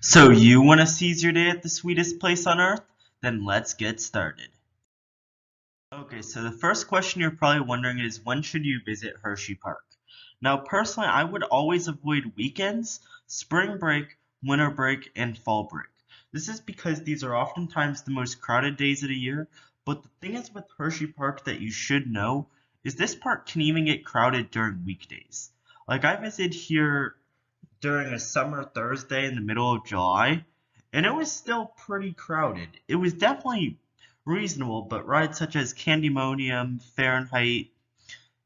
So you want to seize your day at the sweetest place on earth? Then let's get started. Okay, so the first question you're probably wondering is when should you visit Hersheypark? Now, personally, I would always avoid weekends, spring break, winter break, and fall break. This is because these are oftentimes the most crowded days of the year, but the thing is with Hersheypark that you should know is this park can even get crowded during weekdays. Like I visited here during a summer Thursday in the middle of July, and it was still pretty crowded. It was definitely reasonable, but rides such as Candymonium, Fahrenheit,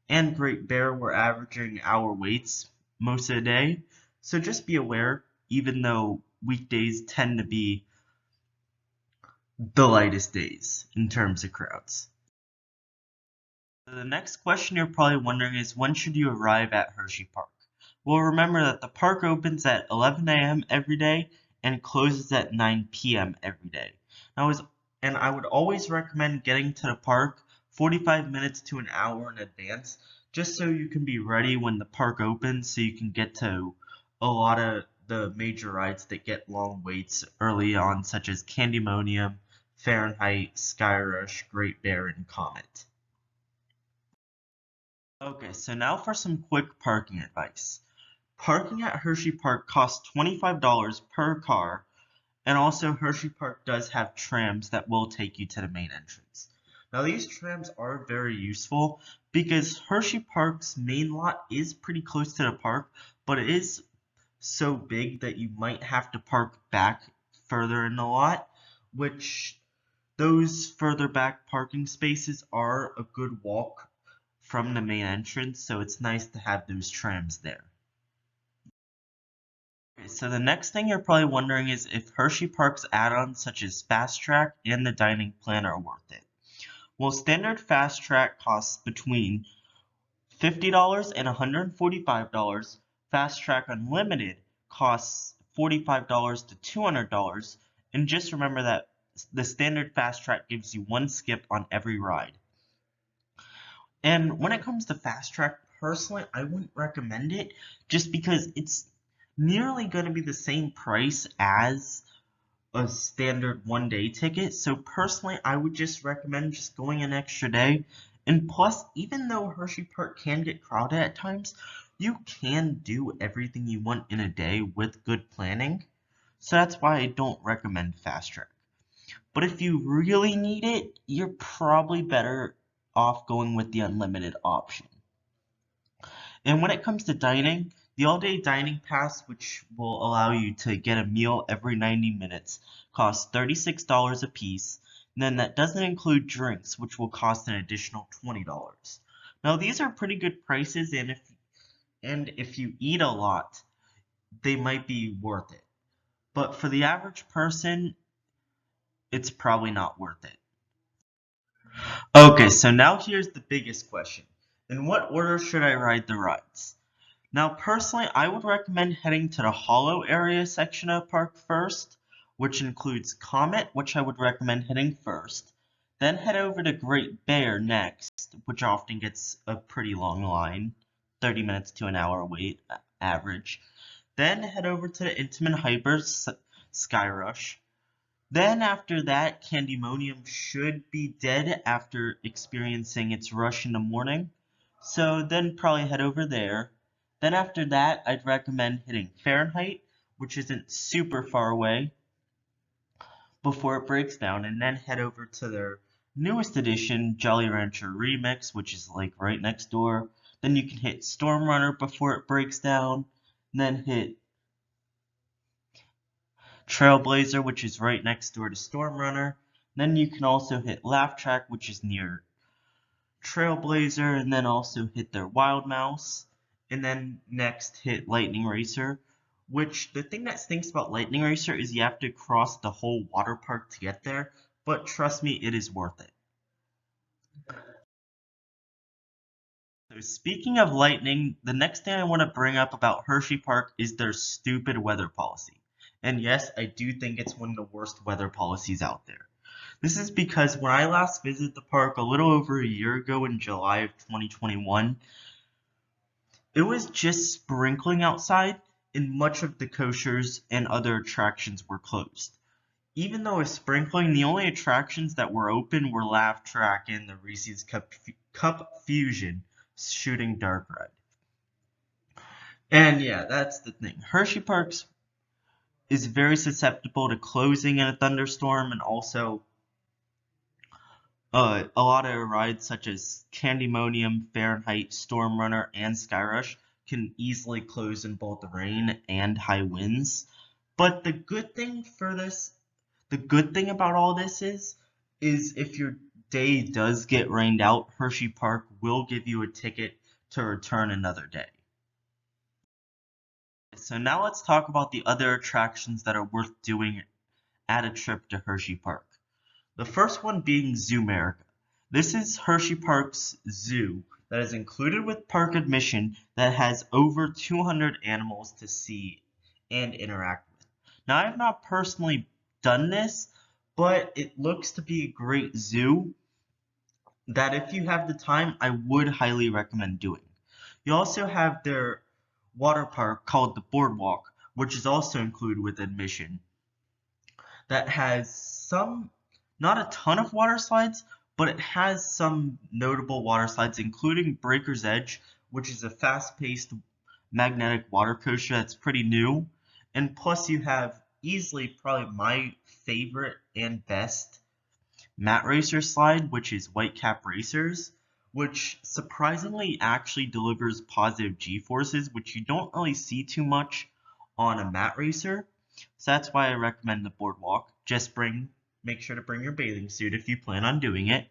and Great Bear were averaging hour waits most of the day. So just be aware, even though weekdays tend to be the lightest days in terms of crowds. So the next question you're probably wondering is when should you arrive at Hersheypark? Well, remember that the park opens at 11 a.m. every day and closes at 9 p.m. every day. And I would always recommend getting to the park 45 minutes to an hour in advance, just so you can be ready when the park opens so you can get to a lot of the major rides that get long waits early on, such as Candymonium, Fahrenheit, Skyrush, Great Bear, and Comet. Okay, so now for some quick parking advice. Parking at Hersheypark costs $25 per car, and also Hersheypark does have trams that will take you to the main entrance. Now these trams are very useful because Hersheypark's main lot is pretty close to the park, but it is so big that you might have to park back further in the lot, which those further back parking spaces are a good walk from the main entrance, so it's nice to have those trams there. Okay, so the next thing you're probably wondering is if Hersheypark's add-ons such as Fast Track and the dining plan are worth it. Well, standard Fast Track costs between $50 and $145. Fast Track Unlimited costs $45 to $200. And just remember that the standard Fast Track gives you one skip on every ride. And when it comes to Fast Track, personally, I wouldn't recommend it just because it's nearly going to be the same price as a standard one-day ticket. So personally, I would just recommend just going an extra day. And plus, even though Hersheypark can get crowded at times, you can do everything you want in a day with good planning. So that's why I don't recommend Fast Track. But if you really need it, you're probably better off going with the unlimited option. And when it comes to dining, the all-day dining pass, which will allow you to get a meal every 90 minutes, costs $36 a piece. And then that doesn't include drinks, which will cost an additional $20. Now these are pretty good prices, and if you eat a lot, they might be worth it. But for the average person, it's probably not worth it. Okay, so now here's the biggest question. In what order should I ride the rides? Now, personally, I would recommend heading to the Hollow area section of the park first, which includes Comet, which I would recommend hitting first. Then head over to Great Bear next, which often gets a pretty long line, 30 minutes to an hour wait average. Then head over to the Intamin Hyper Skyrush. Then after that, Candymonium should be dead after experiencing its rush in the morning. So then probably head over there. Then after that, I'd recommend hitting Fahrenheit, which isn't super far away, before it breaks down, and then head over to their newest edition, Jolly Rancher Remix, which is like right next door. Then you can hit Storm Runner before it breaks down, and then hit Trailblazer, which is right next door to Storm Runner. Then you can also hit Laugh Track, which is near Trailblazer, and then also hit their Wild Mouse. And then next hit Lightning Racer, which the thing that stinks about Lightning Racer is you have to cross the whole water park to get there, but trust me, it is worth it. So speaking of lightning, the next thing I want to bring up about Hersheypark is their stupid weather policy. And yes, I do think it's one of the worst weather policies out there. This is because when I last visited the park a little over a year ago in July of 2021, it was just sprinkling outside, and much of the coasters and other attractions were closed. Even though with sprinkling, the only attractions that were open were Laugh Track and the Reese's Cup Fusion Shooting Dark Ride. And yeah, that's the thing. Hersheypark is very susceptible to closing in a thunderstorm, and also a lot of rides such as Candymonium, Fahrenheit, Storm Runner, and Skyrush can easily close in both rain and high winds. But the good thing about all this is if your day does get rained out, Hersheypark will give you a ticket to return another day. So now let's talk about the other attractions that are worth doing at a trip to Hersheypark. The first one being Zoomerica. This is Hersheypark's zoo that is included with park admission that has over 200 animals to see and interact with. Now, I have not personally done this, but it looks to be a great zoo that if you have the time, I would highly recommend doing. You also have their water park called the Boardwalk, which is also included with admission, that has not a ton of water slides, but it has some notable water slides, including Breaker's Edge, which is a fast-paced magnetic water coaster that's pretty new. And plus you have easily probably my favorite and best mat racer slide, which is Whitecap Racers, which surprisingly actually delivers positive G-forces, which you don't really see too much on a mat racer. So that's why I recommend the Boardwalk. Just make sure to bring your bathing suit if you plan on doing it.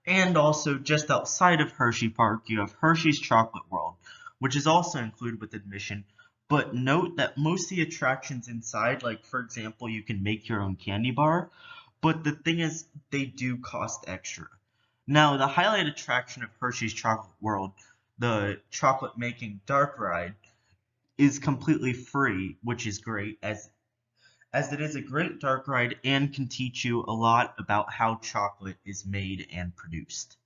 And also, just outside of Hersheypark, you have Hershey's Chocolate World, which is also included with admission. But note that most of the attractions inside, like for example, you can make your own candy bar, but the thing is, they do cost extra. Now, the highlight attraction of Hershey's Chocolate World, the chocolate making dark ride, is completely free, which is great, as it is a great dark ride and can teach you a lot about how chocolate is made and produced.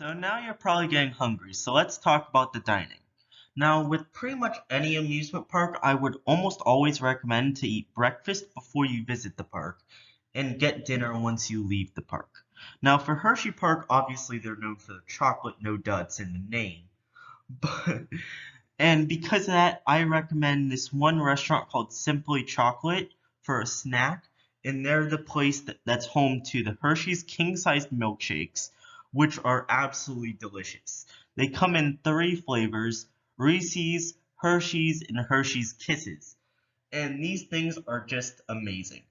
So now you're probably getting hungry, so let's talk about the dining. Now, with pretty much any amusement park, I would almost always recommend to eat breakfast before you visit the park, and get dinner once you leave the park. Now, for Hersheypark, obviously they're known for the chocolate, no duds in the name. And because of that, I recommend this one restaurant called Simply Chocolate for a snack. And they're the place that's home to the Hershey's king-sized milkshakes, which are absolutely delicious. They come in 3 flavors, Reese's, Hershey's, and Hershey's Kisses. And these things are just amazing.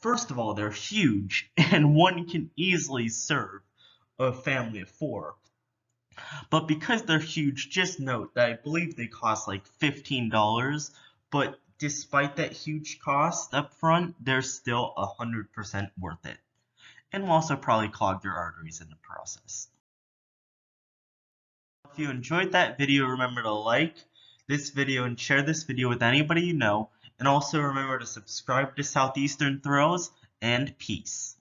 First of all, they're huge, and one can easily serve a family of 4. But because they're huge, just note that I believe they cost like $15, but despite that huge cost up front, they're still 100% worth it. And will also probably clog your arteries in the process. If you enjoyed that video, remember to like this video and share this video with anybody you know, and also remember to subscribe to Southeastern Thrills, and peace.